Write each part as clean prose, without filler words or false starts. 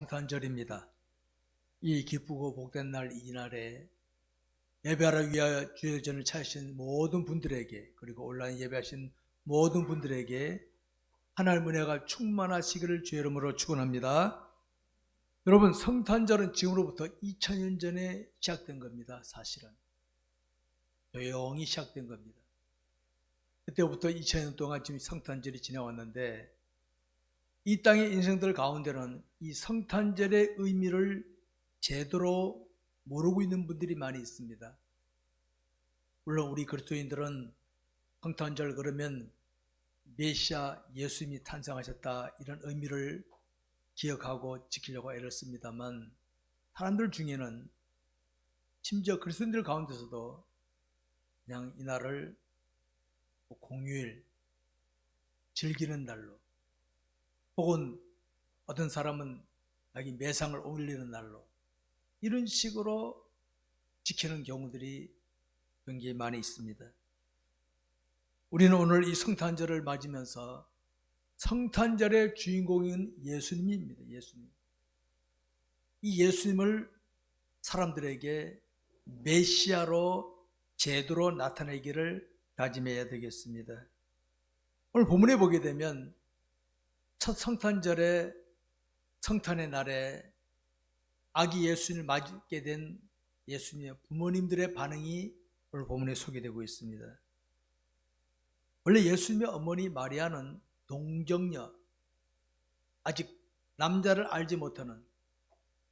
성탄절입니다. 이 기쁘고 복된 날 이날에 예배하러 위하여 주의 전을 찾으신 모든 분들에게, 그리고 온라인 예배하신 모든 분들에게 하나님의 은혜가 충만하시기를 주의 이름으로 축원합니다. 여러분, 성탄절은 지금으로부터 2000년 전에 시작된 겁니다. 사실은 조용히 시작된 겁니다. 그때부터 2000년 동안 지금 성탄절이 지나왔는데, 이 땅의 인생들 가운데는 이 성탄절의 의미를 제대로 모르고 있는 분들이 많이 있습니다. 물론 우리 그리스도인들은 성탄절 그러면 메시아 예수님이 탄생하셨다, 이런 의미를 기억하고 지키려고 애를 씁니다만, 사람들 중에는 심지어 그리스도인들 가운데서도 그냥 이날을 공휴일, 즐기는 날로, 혹은 어떤 사람은 자기 매상을 올리는 날로, 이런 식으로 지키는 경우들이 굉장히 많이 있습니다. 우리는 오늘 이 성탄절을 맞으면서 성탄절의 주인공인 예수님입니다. 예수님. 이 예수님을 사람들에게 메시아로 제대로 나타내기를 다짐해야 되겠습니다. 오늘 본문에 보게 되면 첫 성탄절에, 성탄의 날에 아기 예수님을 맞게 된 예수님의 부모님들의 반응이 오늘 본문에 소개되고 있습니다. 원래 예수님의 어머니 마리아는 동정녀, 아직 남자를 알지 못하는,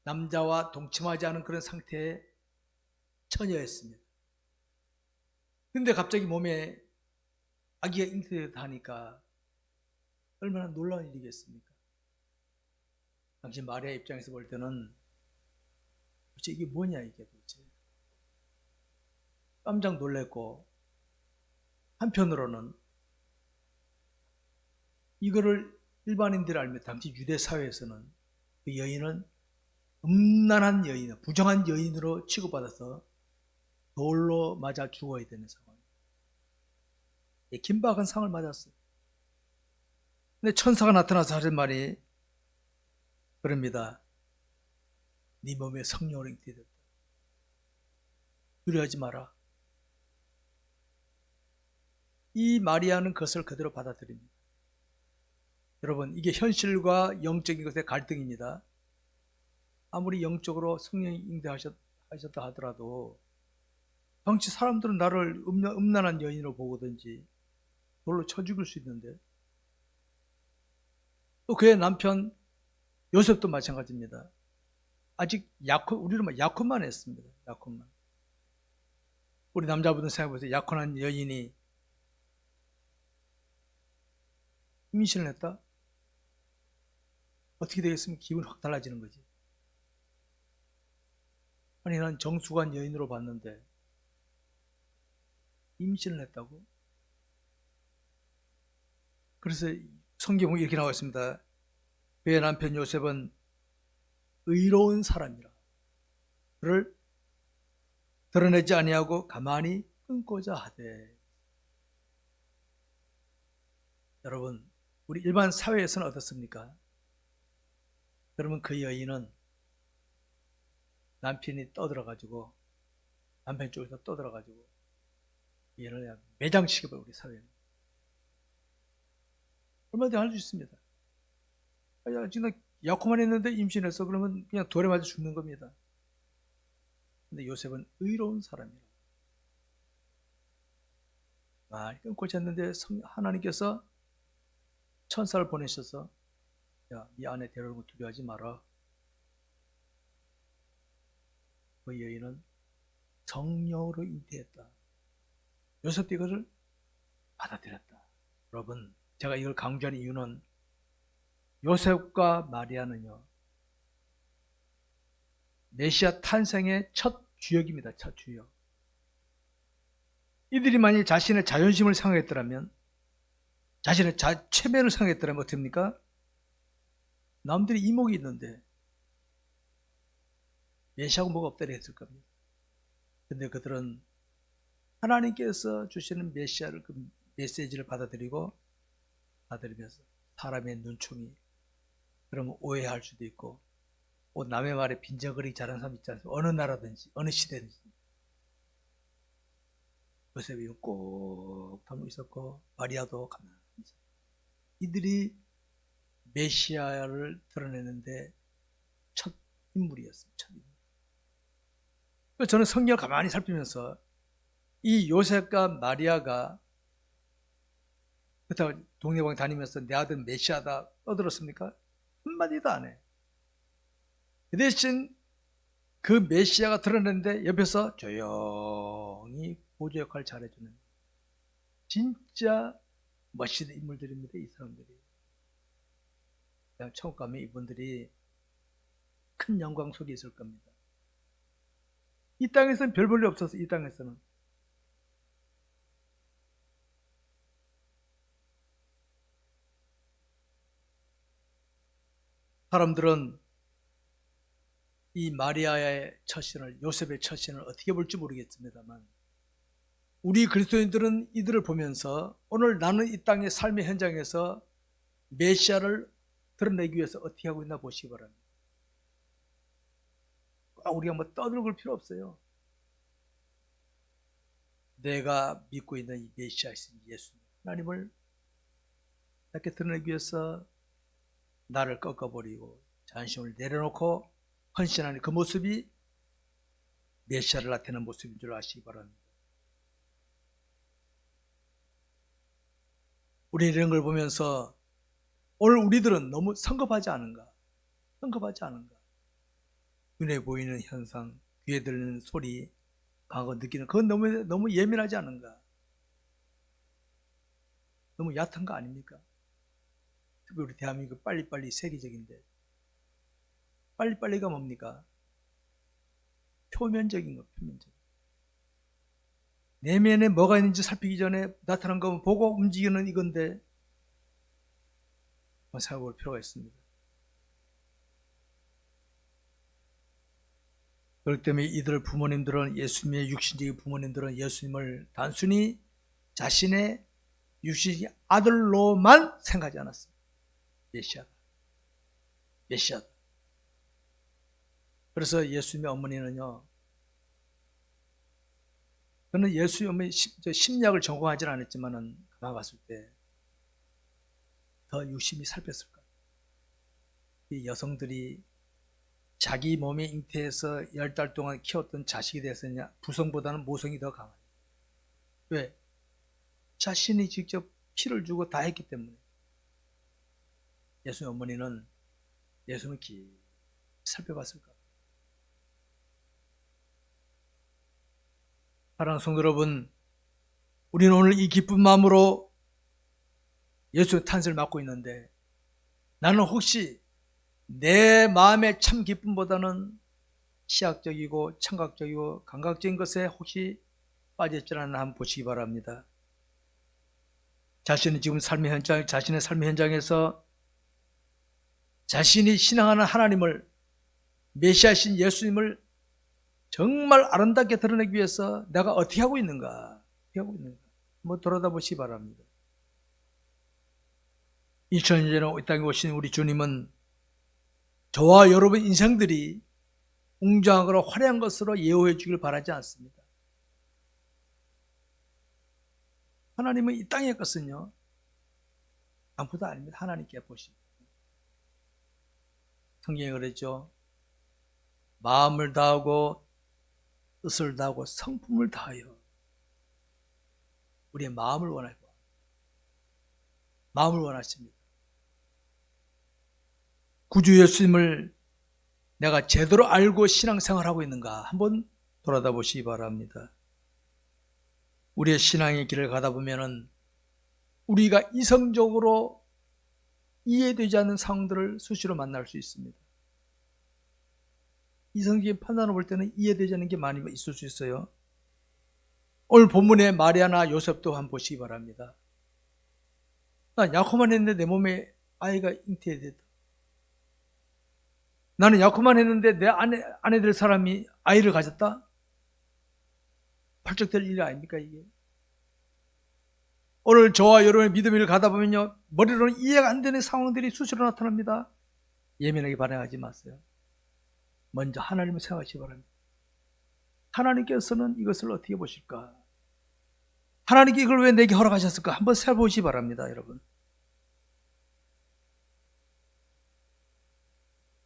남자와 동침하지 않은 그런 상태의 처녀였습니다. 그런데 갑자기 몸에 아기가 잉태되었다 하니까 얼마나 놀라운 일이겠습니까? 당시 마리아 입장에서 볼 때는 도대체 이게 뭐냐, 이게 도대체. 깜짝 놀랐고, 한편으로는 이거를 일반인들이 알면 당시 유대 사회에서는 그 여인은 음란한 여인, 부정한 여인으로 취급받아서 돌로 맞아 죽어야 되는 상황. 긴박한 상을 맞았어요. 근데 천사가 나타나서 하는 말이 그럽니다. 네 몸에 성령으로 잉태됐다. 두려워하지 마라. 이 마리아는 그것을 그대로 받아들입니다. 여러분, 이게 현실과 영적인 것의 갈등입니다. 아무리 영적으로 성령이 잉태하셨다 하더라도 당시 사람들은 나를 음란한 여인으로 보거든지 돌로 쳐 죽일 수 있는데, 또 그의 남편 요셉도 마찬가지입니다. 아직 우리는 약혼만 했습니다. 약혼만. 우리 남자분들 생각해보세요. 약혼한 여인이 임신을 했다? 어떻게 되겠습니까? 기분이 확 달라지는 거지. 아니, 난 정숙한 여인으로 봤는데 임신을 했다고? 그래서 성경에 이렇게 나와 있습니다. 그의 남편 요셉은 의로운 사람이라 그를 드러내지 아니하고 가만히 끊고자 하되. 여러분, 우리 일반 사회에서는 어떻습니까? 그러면 그 여인은 남편이 떠들어가지고, 남편 쪽에서 떠들어가지고 얘를 매장시켜버려. 우리 사회는 얼마든지 할 수 있습니다. 야, 지금 약혼만 했는데 임신했어. 그러면 그냥 돌에 맞아 죽는 겁니다. 근데 요셉은 의로운 사람이라 많이 끊고자 했는데 하나님께서 천사를 보내셔서, 야, 네 아내 데려오는 거 두려워하지 마라. 그 여인은 성령으로 잉태했다. 요셉도 이것을 받아들였다. 여러분, 제가 이걸 강조하는 이유는 요셉과 마리아는요, 메시아 탄생의 첫 주역입니다. 첫 주역. 이들이 만약 자신의 자존심을 생각했더라면, 자신의 체면을 생각했더라면 어떻게 됩니까? 남들이 이목이 있는데 메시아하고 뭐가 없다고 했을 겁니다. 근데 그들은 하나님께서 주시는 메시아를, 그 메시지를 받아들이면서 사람의 눈총이, 그러면 오해할 수도 있고 남의 말에 빈정거리기 잘하는 사람 있지 않습니까? 어느 나라든지 어느 시대든지. 요셉이 꼭 담고 있었고 마리아도 가만히 있었고, 이들이 메시아를 드러내는데 첫 인물이었어요. 첫 인물. 그래서 저는 성경을 가만히 살피면서 이 요셉과 마리아가 그렇다고 동네방 다니면서 내 아들 메시아다 떠들었습니까? 한마디도 안 해. 그 대신 그 메시아가 드러냈는데 옆에서 조용히 보조 역할을 잘해주는 진짜 멋있는 인물들입니다. 이 사람들이. 그냥 천국 가면 이분들이 큰 영광 속에 있을 겁니다. 이 땅에서는 별 볼일 없어서 이 땅에서는. 사람들은 이 마리아의 처신을, 요셉의 처신을 어떻게 볼지 모르겠습니다만 우리 그리스도인들은 이들을 보면서 오늘 나는 이 땅의 삶의 현장에서 메시아를 드러내기 위해서 어떻게 하고 있나 보시기 바랍니다. 우리가 뭐 떠들고 필요 없어요. 내가 믿고 있는 이 메시아이신 예수님, 하나님을 이렇게 드러내기 위해서 나를 꺾어버리고 자존심을 내려놓고 헌신하는 그 모습이 메시아를 나타내는 모습인 줄 아시기 바랍니다. 우리 이런 걸 보면서 오늘 우리들은 너무 성급하지 않은가? 성급하지 않은가? 눈에 보이는 현상, 귀에 들리는 소리, 강하고 느끼는 그건 너무 예민하지 않은가? 너무 얕은 거 아닙니까? 특히 우리 대한민국 빨리빨리 세계적인데 빨리빨리가 뭡니까? 표면적인 거, 표면적. 내면에 뭐가 있는지 살피기 전에 나타난 거 보고 움직이는 이건데 생각해볼 필요가 있습니다. 그렇기 때문에 이들 부모님들은, 예수님의 육신적인 부모님들은 예수님을 단순히 자신의 육신의 아들로만 생각하지 않았습니다. 메시아다. 메시아다. 그래서 예수님의 어머니는요, 저는 예수의 어머니 심리학을 전공하지는 않았지만은 가만 봤을 때 더 유심히 살폈을 거예요. 이 여성들이 자기 몸에 잉태해서 10달 동안 키웠던 자식이 됐었냐? 부성보다는 모성이 더 강해요. 왜? 자신이 직접 피를 주고 다 했기 때문에. 예수의 어머니는 예수는 깊이 살펴봤을까? 사랑하는 성도 여러분, 우리는 오늘 이 기쁜 마음으로 예수의 탄생을 맞고 있는데 나는 혹시 내 마음의 참 기쁨보다는 시각적이고 청각적이고 감각적인 것에 혹시 빠졌지 않나 한번 보시기 바랍니다. 자신의 지금 삶의 현장, 자신의 삶의 현장에서 자신이 신앙하는 하나님을, 메시아신 예수님을 정말 아름답게 드러내기 위해서 내가 어떻게 하고 있는가? 어떻게 하고 있는가? 한번 돌아다 보시기 바랍니다. 2000년 전에 이 땅에 오신 우리 주님은 저와 여러분 인생들이 웅장하거나 화려한 것으로 예호해 주길 바라지 않습니다. 하나님은 이 땅의 것은요, 아무것도 아닙니다. 하나님께 보십니다. 성경에 그랬죠. 마음을 다하고 뜻을 다하고 성품을 다하여. 우리의 마음을 원하고 마음을 원하십니다. 구주 예수님을 내가 제대로 알고 신앙생활하고 있는가 한번 돌아다 보시기 바랍니다. 우리의 신앙의 길을 가다 보면은 우리가 이성적으로 이해되지 않는 상황들을 수시로 만날 수 있습니다. 이성적인 판단을 볼 때는 이해되지 않는 게 많이 있을 수 있어요. 오늘 본문의 마리아나 요셉도 한번 보시기 바랍니다. 나 약혼만 했는데 내 몸에 아이가 잉태해야 됐다. 나는 약혼만 했는데 내 아내 될 사람이 아이를 가졌다? 발적될 일이 아닙니까 이게? 오늘 저와 여러분의 믿음을 가다 보면요, 머리로는 이해가 안 되는 상황들이 수시로 나타납니다. 예민하게 반응하지 마세요. 먼저 하나님을 생각하시기 바랍니다. 하나님께서는 이것을 어떻게 보실까? 하나님께 이걸 왜 내게 허락하셨을까? 한번 살펴보시기 바랍니다, 여러분.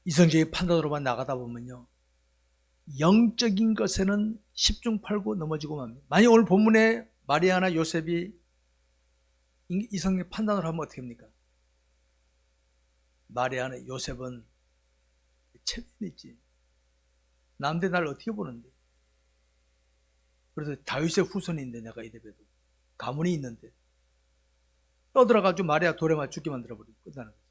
이성적인 판단으로만 나가다 보면요, 영적인 것에는 10중 8구 넘어지고 맙니다. 만약 오늘 본문에 마리아나 요셉이 이성의 판단을 하면 어떻게 합니까? 마리아나 요셉은 체면이지. 남들 날 어떻게 보는데? 그래서 다윗의 후손인데 내가 이래봬도 가문이 있는데 떠들어가지고 마리아 돌에 맞 죽게 만들어버리고 끝나는 거죠.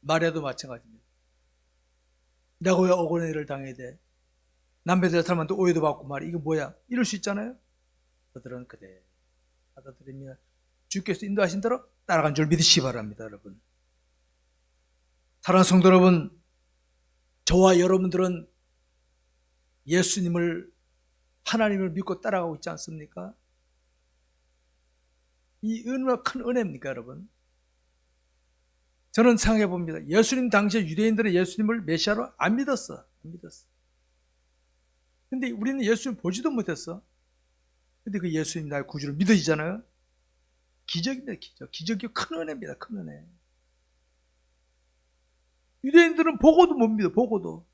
마리아도 마찬가지입니다. 내가 왜 억울한 일을 당해야 돼? 남편들 사람한테 오해도 받고 말이야. 이거 뭐야? 이럴 수 있잖아요. 그들은 그래 받아들이면 주께서 인도하신 대로 따라간 줄 믿으시기 바랍니다, 여러분. 사랑하는 성도 여러분, 저와 여러분들은 예수님을, 하나님을 믿고 따라가고 있지 않습니까? 이 얼마나 큰 은혜입니까, 여러분? 저는 생각해 봅니다. 예수님 당시에 유대인들은 예수님을 메시아로 안 믿었어. 근데 우리는 예수님 보지도 못했어. 근데 그 예수님 나의 구주를 믿어지잖아요. 기적입니다, 기적. 기적이 큰 은혜입니다, 큰 은혜. 유대인들은 보고도 못 믿어, 보고도.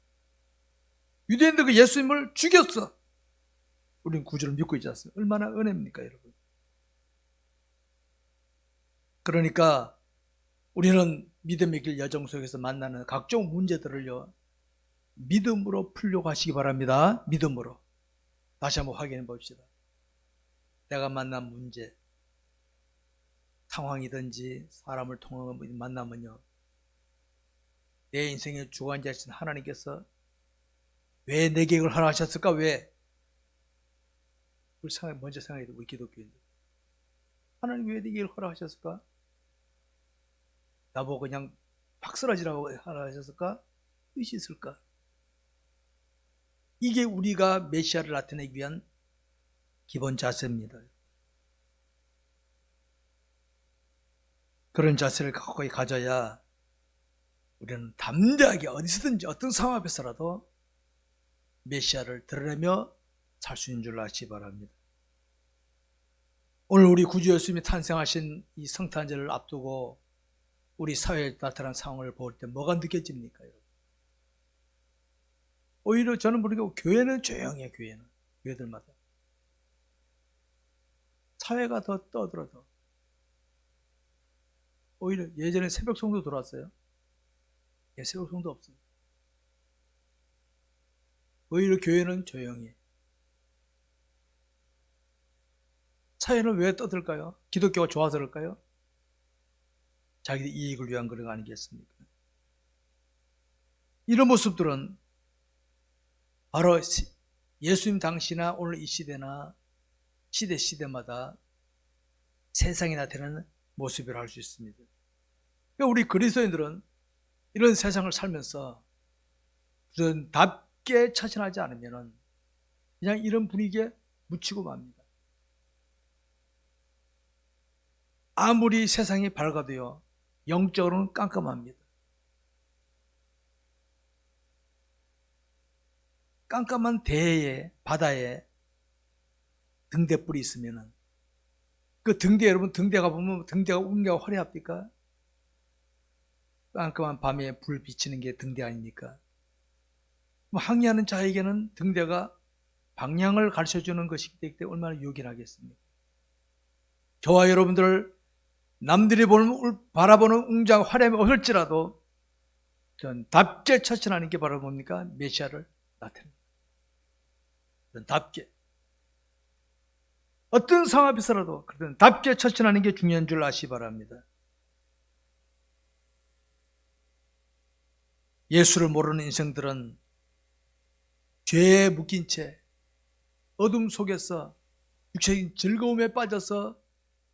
유대인들 그 예수님을 죽였어. 우리는 구주를 믿고 있지 않습니까? 얼마나 은혜입니까, 여러분? 그러니까 우리는 믿음의 길 여정 속에서 만나는 각종 문제들을요, 믿음으로 풀려고 하시기 바랍니다. 믿음으로. 다시 한번 확인해 봅시다. 내가 만난 문제, 상황이든지 사람을 통한 만나면요, 내 인생의 주관자이신 하나님께서 왜 내게 이걸 허락하셨을까? 왜? 우리 먼저 생각해야 돼, 우리 기독교인들. 하나님 왜 내게 이걸 허락하셨을까? 나보고 그냥 팍 쓰러지라고 허락하셨을까? 뜻이 있을까? 이게 우리가 메시아를 나타내기 위한 기본 자세입니다. 그런 자세를 갖고 가져야 우리는 담대하게 어디서든지 어떤 상황 앞에서라도 메시아를 드러내며 살 수 있는 줄 아시기 바랍니다. 오늘 우리 구주 예수님이 탄생하신 이 성탄절을 앞두고 우리 사회에 나타난 상황을 볼 때 뭐가 느껴집니까, 여러분? 오히려 저는 모르겠고 교회는 조용해. 교회들마다 사회가 더 떠들어. 더 오히려 예전에 새벽 성도 들어왔어요. 새벽 성도 없어요. 오히려 교회는 조용해. 사회는 왜 떠들까요? 기독교가 좋아서 그럴까요? 자기들 이익을 위한 그런 거 아니겠습니까? 이런 모습들은 바로 예수님 당시나 오늘 이 시대나 시대마다 세상에 나타나는 모습이라 할 수 있습니다. 그러니까 우리 그리스도인들은 이런 세상을 살면서 답게 처신하지 않으면 그냥 이런 분위기에 묻히고 맙니다. 아무리 세상이 밝아도요, 영적으로는 깜깜합니다. 깜깜한 대해에, 바다에 등대불이 있으면은 그 등대, 여러분 등대가 보면 등대가 운기가 화려합니까? 깜깜한 밤에 불 비치는 게 등대 아닙니까? 항해하는 자에게는 등대가 방향을 가르쳐주는 것이기 때문에 얼마나 요긴하겠습니까? 저와 여러분들 남들이 바라보는 웅장 화려함이 없을지라도 전 답게 처신하는 게 바로 뭡니까? 메시아를 나타냅니다. 답게. 어떤 상황 앞에서라도 그런 답게 처신하는 게 중요한 줄 아시기 바랍니다. 예수를 모르는 인생들은 죄에 묶인 채 어둠 속에서 육체적인 즐거움에 빠져서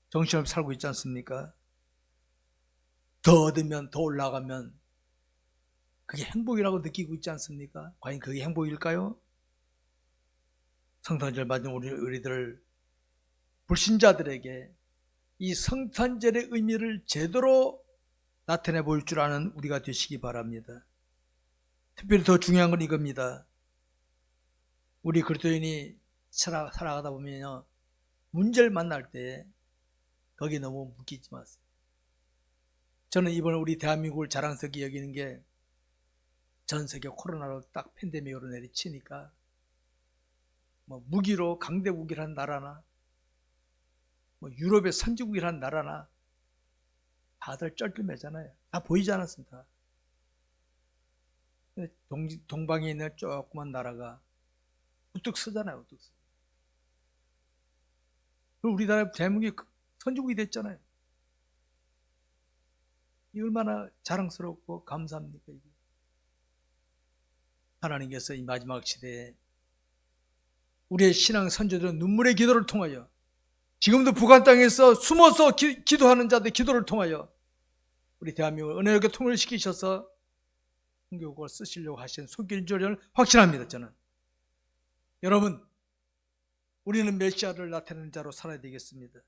정신없이 살고 있지 않습니까? 더 얻으면 더 올라가면 그게 행복이라고 느끼고 있지 않습니까? 과연 그게 행복일까요? 성탄절 맞은 우리들 불신자들에게 이 성탄절의 의미를 제대로 나타내 볼 줄 아는 우리가 되시기 바랍니다. 특별히 더 중요한 건 이겁니다. 우리 그리스도인이 살아가다 보면요, 문제를 만날 때 거기 너무 묶이지 마세요. 저는 이번에 우리 대한민국을 자랑스럽게 여기는 게 전 세계 코로나로 딱 팬데믹으로 내리치니까 뭐 무기로 강대국이란 나라나 뭐 유럽의 선진국이란 나라나 다들 쩔뚝매잖아요. 다 보이지 않았습니다. 동방에 있는 조그만 나라가 우뚝 서잖아요. 우뚝 서. 우리나라 대한민국이 선진국이 됐잖아요. 이 얼마나 자랑스럽고 감사합니까? 이게. 하나님께서 이 마지막 시대에 우리의 신앙 선조들은 눈물의 기도를 통하여 지금도 북한 땅에서 숨어서 기도하는 자들의 기도를 통하여 우리 대한민국을 은혜롭게 통일시키셔서 선교국을 쓰시려고 하신 손길 줄을 확신합니다. 저는. 여러분, 우리는 메시아를 나타내는 자로 살아야 되겠습니다.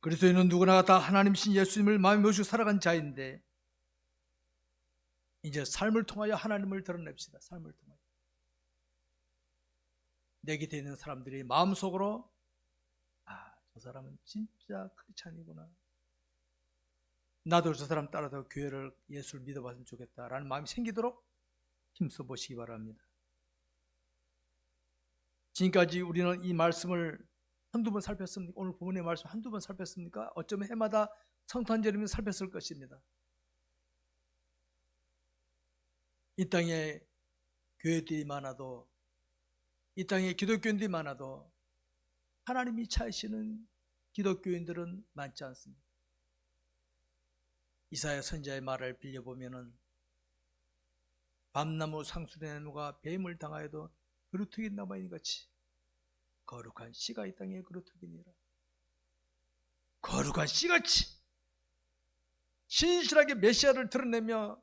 그리스도인은 누구나 다 하나님이신 예수님을 마음에 모시고 살아간 자인데 이제 삶을 통하여 하나님을 드러냅시다. 삶을 통하여. 내 곁에 있는 사람들이 마음속으로 저 사람은 진짜 크리스찬이구나. 나도 저 사람 따라서 교회를 예수를 믿어봤으면 좋겠다라는 마음이 생기도록 힘써 보시기 바랍니다. 지금까지 우리는 이 말씀을 한두 번 살폈습니까? 오늘 본문의 말씀 한두 번 살폈습니까? 어쩌면 해마다 성탄절이면 살폈을 것입니다. 이 땅에 교회들이 많아도 이 땅에 기독교인들이 많아도 하나님이 찾으시는 기독교인들은 많지 않습니다. 이사야 선지자의 말을 빌려보면은 밤나무 상수리나무가 뱀을 당하여도 그루터기 나무인 같이 거룩한 씨가 이 땅에 그루터기니라. 거룩한 씨같이 신실하게 메시아를 드러내며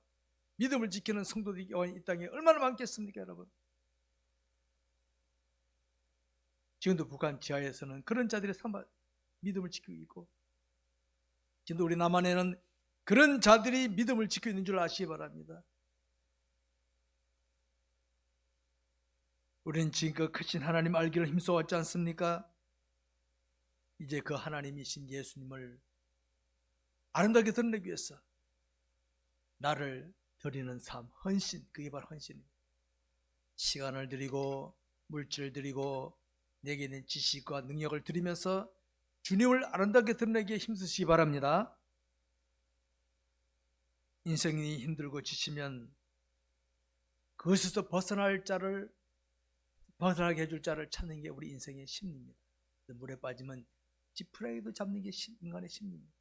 믿음을 지키는 성도들이 이 땅에 얼마나 많겠습니까, 여러분? 지금도 북한 지하에서는 그런 자들이 믿음을 지키고 있고, 지금도 우리 남한에는 그런 자들이 믿음을 지키고 있는 줄 아시기 바랍니다. 우리는 지금껏 크신 하나님 알기를 힘써왔지 않습니까? 이제 그 하나님이신 예수님을 아름답게 드러내기 위해서 나를 드리는 삶, 헌신, 그게 바로 헌신입니다. 시간을 드리고 물질을 드리고 내게 있는 지식과 능력을 드리면서 주님을 아름답게 드러내기에 힘쓰시기 바랍니다. 인생이 힘들고 지치면 그것에서 벗어나게 해줄 자를 찾는 게 우리 인생의 심리입니다. 물에 빠지면 지푸라기도 잡는 게 인간의 심리입니다.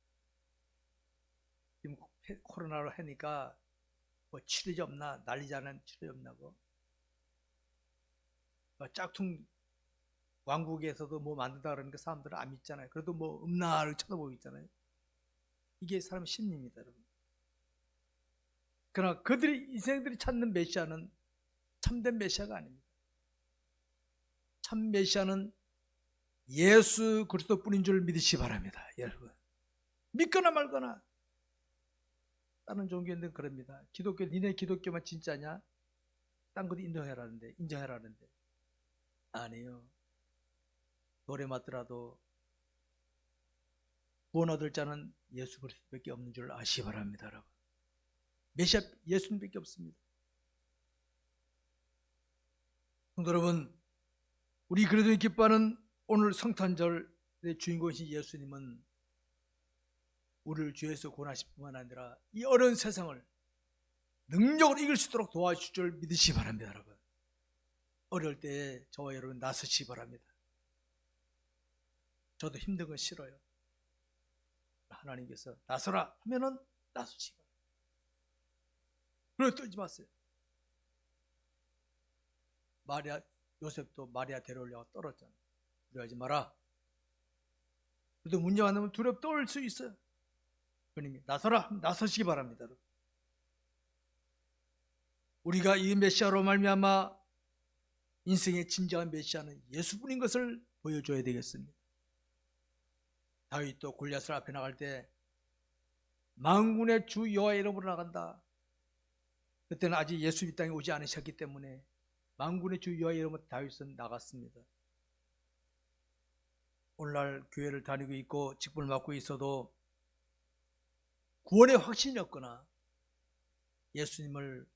지금 코로나로 하니까 뭐 치료제 없나, 난리지 않은 치료제 없나고, 짝퉁 왕국에서도 뭐 만든다 그러니까 사람들은 안 믿잖아요. 그래도 뭐 없나를 쳐다보고 있잖아요. 이게 사람 심리입니다, 여러분. 그러나 인생들이 찾는 메시아는 참된 메시아가 아닙니다. 참 메시아는 예수 그리스도뿐인 줄 믿으시기 바랍니다, 여러분. 믿거나 말거나. 다른 종교인들은 그럽니다. 니네 기독교만 진짜냐? 딴 것도 인정해라는데. 아니에요. 노래 맞더라도 구원 얻을 자는 예수 그리스도밖에 없는 줄 아시기 바랍니다, 여러분. 메시아 예수님밖에 없습니다. 성도 여러분, 우리 그리스도인이 기뻐하는 오늘 성탄절의 주인공이신 예수님은 우리를 죄에서 구원하실 뿐만 아니라 이 어려운 세상을 능력으로 이길 수 있도록 도와주실 줄 믿으시기 바랍니다, 여러분. 어려울 때에 저와 여러분 나서시기 바랍니다. 저도 힘든 건 싫어요. 하나님께서 나서라 하면은 나서시기 바랍니다. 그래서 떨지 마세요. 요셉도 마리아 데려오려고 떨었잖아요. 두려워하지 마라. 그래도 문제 만나면 두렵 떨 수 있어요. 그러니 나서시기 바랍니다. 우리가 이 메시아로 말미암아 인생의 진정한 메시아는 예수뿐인 것을 보여줘야 되겠습니다. 다윗도 골리앗을 앞에 나갈 때 만군의 주 여호와의 이름으로 나간다. 그때는 아직 예수 이 땅에 오지 않으셨기 때문에 만군의 주 여호와의 이름으로 다윗은 나갔습니다. 오늘날 교회를 다니고 있고 직분을 맡고 있어도 구원의 확신이 없거나 예수님을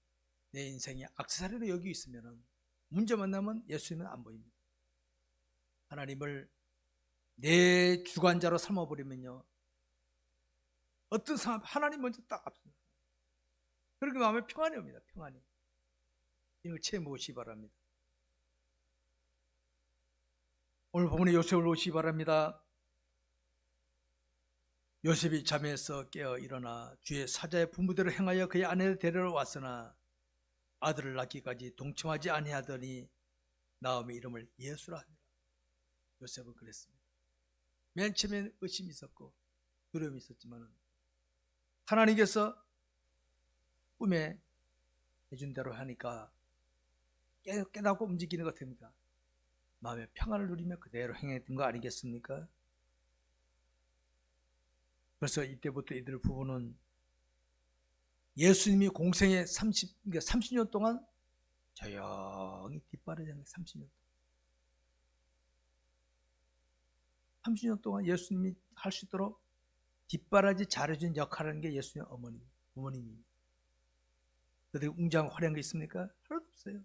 내 인생의 액세서리로 여기고 있으면 문제 만나면 예수님은 안 보입니다. 하나님을 내 주관자로 삼아버리면요, 어떤 상황 하나님 먼저 딱 앞섭니다. 그렇게 마음에 평안이 옵니다. 평안이. 이걸 체험해 보시기 바랍니다. 오늘 본문의 요셉을 보시기 바랍니다. 요셉이 잠에서 깨어 일어나 주의 사자의 분부대로 행하여 그의 아내를 데리러 왔으나 아들을 낳기까지 동침하지 아니하더니 나오미 이름을 예수라 하니라. 요셉은 그랬습니다. 맨 처음엔 의심이 있었고 두려움이 있었지만 하나님께서 꿈에 해준 대로 하니까 깨닫고 움직이는 것 같습니다. 마음의 평안을 누리며 그대로 행했던 거 아니겠습니까? 그래서 이때부터 이들 부부는 예수님이 공생의 30년 동안 조용히 뒷바라지한 30년. 30년 동안 예수님이 할 수 있도록 뒷바라지 잘해준 역할을 하는 게 예수님의 어머님입니다. 그들이 웅장한 화려한 게 있습니까? 하나도 없어요.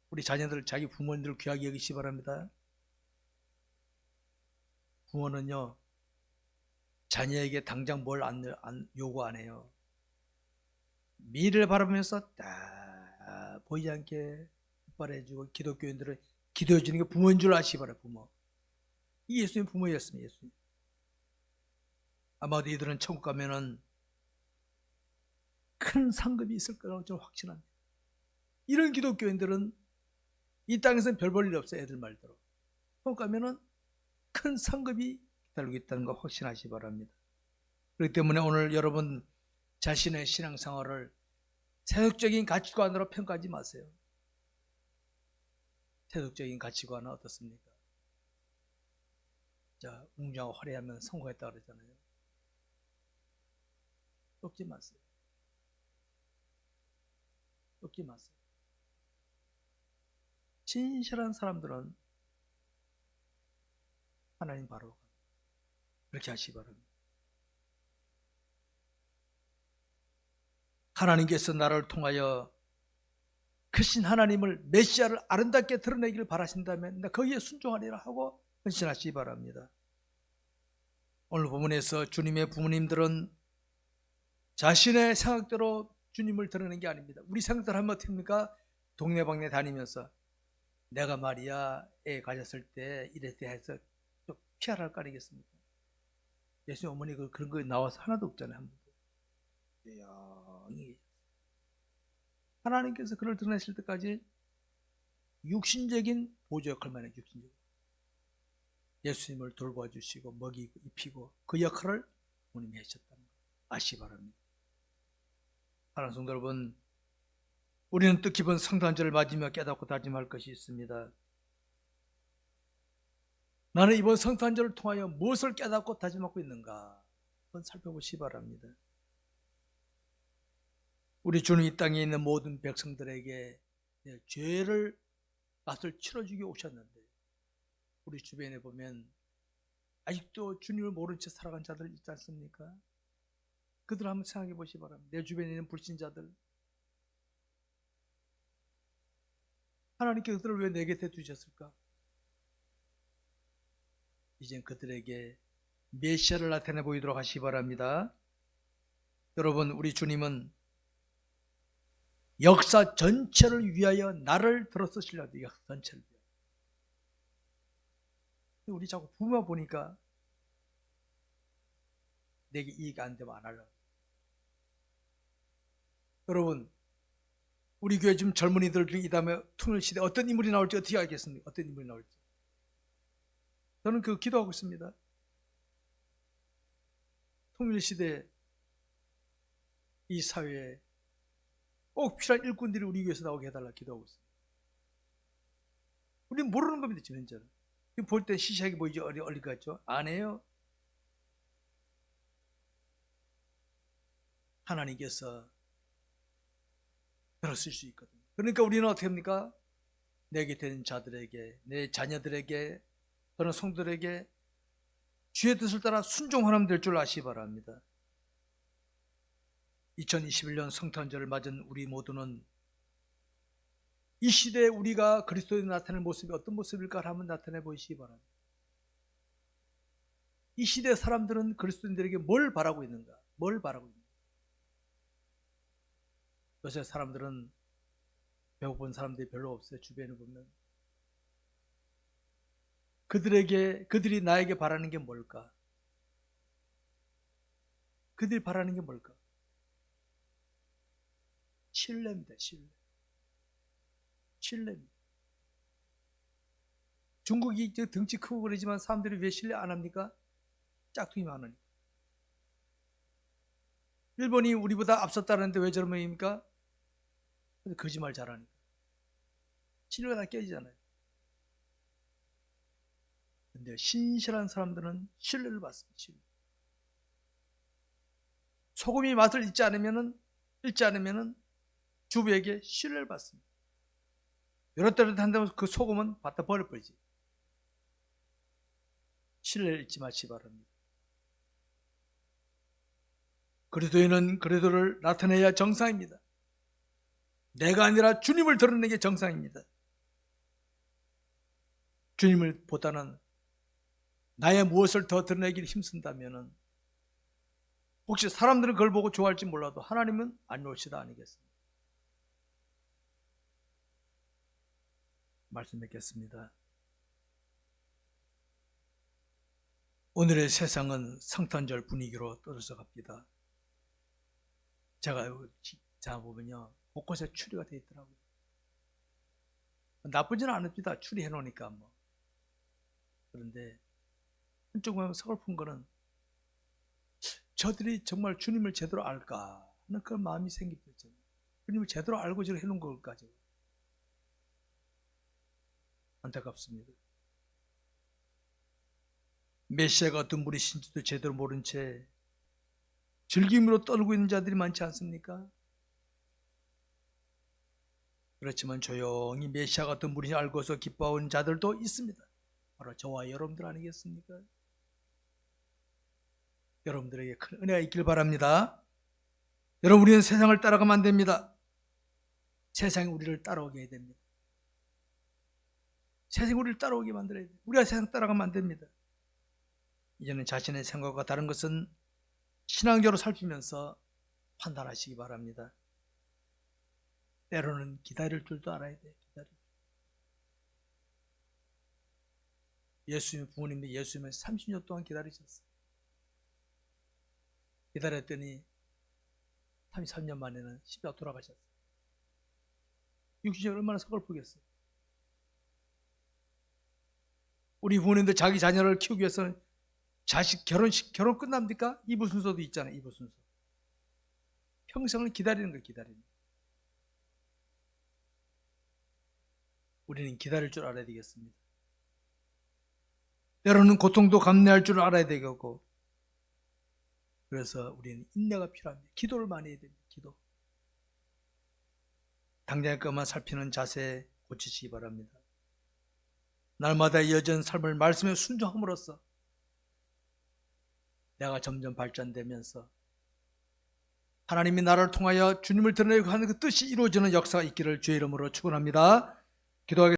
우리 자녀들, 자기 부모님들 귀하게 여기시 바랍니다. 부모는요, 자녀에게 당장 뭘 요구 안 해요. 미래를 바라보면서 딱 보이지 않게 뒷바라지해주고 기독교인들은 기도해주는 게 부모인 줄 아시기 바랍니다. 부모. 이 예수님 부모였습니다. 예수님. 아마도 이들은 천국 가면은 큰 상급이 있을 거라고 저는 확신합니다. 이런 기독교인들은 이 땅에서는 별 볼 일 없어요. 애들 말대로. 천국 가면은 큰 상급이 기다리고 있다는 거 확신하시기 바랍니다. 그렇기 때문에 오늘 여러분 자신의 신앙생활을 세속적인 가치관으로 평가하지 마세요. 세속적인 가치관은 어떻습니까? 자, 웅장하고 화려하면 성공했다 그러잖아요. 쫓지 마세요. 쫓지 마세요. 진실한 사람들은 하나님 바로 갑니다. 그렇게 하시기 바랍니다. 하나님께서 나를 통하여 크신 하나님을 메시아를 아름답게 드러내기를 바라신다면 거기에 순종하리라 하고 헌신하시기 바랍니다. 오늘 본문에서 주님의 부모님들은 자신의 생각대로 주님을 드러내는 게 아닙니다. 우리 생각대로 하면 어떻습니까? 동네방네 다니면서 내가 말이야 애 가졌을 때 이랬다 해서 좀 피하라 할 거 아니겠습니까? 예수님 어머니 그런 거 나와서 하나도 없잖아요. 한 번도. 조용히 하나님께서 그를 드러내실 때까지 육신적인 보조 역할만 해요. 육신적인. 예수님을 돌봐주시고 먹이고 입히고 그 역할을 부모님이 하셨다는 거 아시기 바랍니다. 사랑하는 성도 여러분, 우리는 뜻깊은 성탄절을 맞으며 깨닫고 다짐할 것이 있습니다. 나는 이번 성탄절을 통하여 무엇을 깨닫고 다짐하고 있는가 한번 살펴보시기 바랍니다. 우리 주님 이 땅에 있는 모든 백성들에게 죄를 값을 치러주기 오셨는데 우리 주변에 보면 아직도 주님을 모른 채 살아간 자들 있지 않습니까? 그들 한번 생각해 보시기 바랍니다. 내 주변에 있는 불신자들, 하나님께서 그들을 왜 내 곁에 두셨을까? 이젠 그들에게 메시아를 나타내 보이도록 하시기 바랍니다. 여러분, 우리 주님은 역사 전체를 위하여 나를 들어 쓰시려고 해요. 역사 전체를 위하여. 우리 자꾸 부모만 보니까 내게 이익이 안 되면 안 하려고. 여러분, 우리 교회 지금 젊은이들 중에 이 다음에 투는 시대 어떤 인물이 나올지 어떻게 알겠습니까? 어떤 인물이 나올지. 저는 그거 기도하고 있습니다. 통일시대 이 사회에 꼭 필요한 일꾼들이 우리 교회에서 나오게 해달라 기도하고 있습니다. 우리는 모르는 겁니다. 지금 현재는. 볼 때 시시하게 보이죠? 어리 같죠? 안 해요. 하나님께서 들었을 수 있거든요. 그러니까 우리는 어떻게 합니까? 내 곁에 있는 자들에게, 내 자녀들에게, 또는 성도들에게 주의 뜻을 따라 순종하는 될 줄 아시기 바랍니다. 2021년 성탄절을 맞은 우리 모두는 이 시대에 우리가 그리스도에 나타낼 모습이 어떤 모습일까 한번 나타내 보시기 바랍니다. 이 시대 사람들은 그리스도인들에게 뭘 바라고 있는가? 뭘 바라고 있는가? 요새 사람들은 배고픈 사람들이 별로 없어요. 주변에 보면. 그들이 나에게 바라는 게 뭘까? 그들이 바라는 게 뭘까? 신뢰입니다. 신뢰입니다. 중국이 등치 크고 그러지만 사람들이 왜 신뢰 안 합니까? 짝퉁이 많으니까. 일본이 우리보다 앞섰다는데 왜 저런 모양입니까? 거짓말 잘하니까. 신뢰가 다 깨지잖아요. 근데 신실한 사람들은 신뢰를 받습니다. 신뢰. 소금이 맛을 잊지 않으면은 주부에게 신뢰를 받습니다. 여러 때를 한다면 그 소금은 갖다 버려버리지. 신뢰를 잊지 마시기 바랍니다. 그리스도인은 그리스도를 나타내야 정상입니다. 내가 아니라 주님을 드러내는 게 정상입니다. 주님을 보다는 나의 무엇을 더 드러내기를 힘쓴다면 혹시 사람들은 그걸 보고 좋아할지 몰라도 하나님은 안 좋으시다 아니겠습니까? 말씀 맺겠습니다. 오늘의 세상은 성탄절 분위기로 떨어져 갑니다. 제가 보면요, 곳곳에 추리가 되어 있더라고요. 나쁘지는 않습니다. 추리해 놓으니까 뭐. 그런데 한쪽으로 서글픈 거는 저들이 정말 주님을 제대로 알까 하는 그런 마음이 생깁니다. 주님을 제대로 알고 저렇게 해놓은 걸까? 안타깝습니다. 메시아가 어떤 분이신지도 제대로 모른 채 즐김으로 떨고 있는 자들이 많지 않습니까? 그렇지만 조용히 메시아가 어떤 분인지 알고서 기뻐하는 자들도 있습니다. 바로 저와 여러분들 아니겠습니까? 여러분들에게 큰 은혜가 있길 바랍니다. 여러분, 우리는 세상을 따라가면 안 됩니다. 세상이 우리를 따라오게 해야 됩니다. 세상이 우리를 따라오게 만들어야 돼요. 우리가 세상 따라가면 안 됩니다. 이제는 자신의 생각과 다른 것은 신앙적으로 살피면서 판단하시기 바랍니다. 때로는 기다릴 줄도 알아야 돼요. 예수님 부모님도 예수님을 30년 동안 기다리셨어요. 기다렸더니 33년 만에는 십자가 돌아가셨어요. 육신이 얼마나 서글프겠어요. 우리 부모님들 자기 자녀를 키우기 위해서는 결혼 끝납니까? 이부 순서도 있잖아요. 이부 순서. 평생을 기다리는 거예요. 기다리는 거예요. 우리는 기다릴 줄 알아야 되겠습니다. 때로는 고통도 감내할 줄 알아야 되겠고, 그래서 우리는 인내가 필요합니다. 기도를 많이 해야 됩니다. 기도. 당장의 것만 살피는 자세 고치시기 바랍니다. 날마다 이어진 삶을 말씀에 순종함으로써 내가 점점 발전되면서 하나님이 나를 통하여 주님을 드러내고 하는 그 뜻이 이루어지는 역사가 있기를 주의 이름으로 축원합니다. 기도하겠습니다.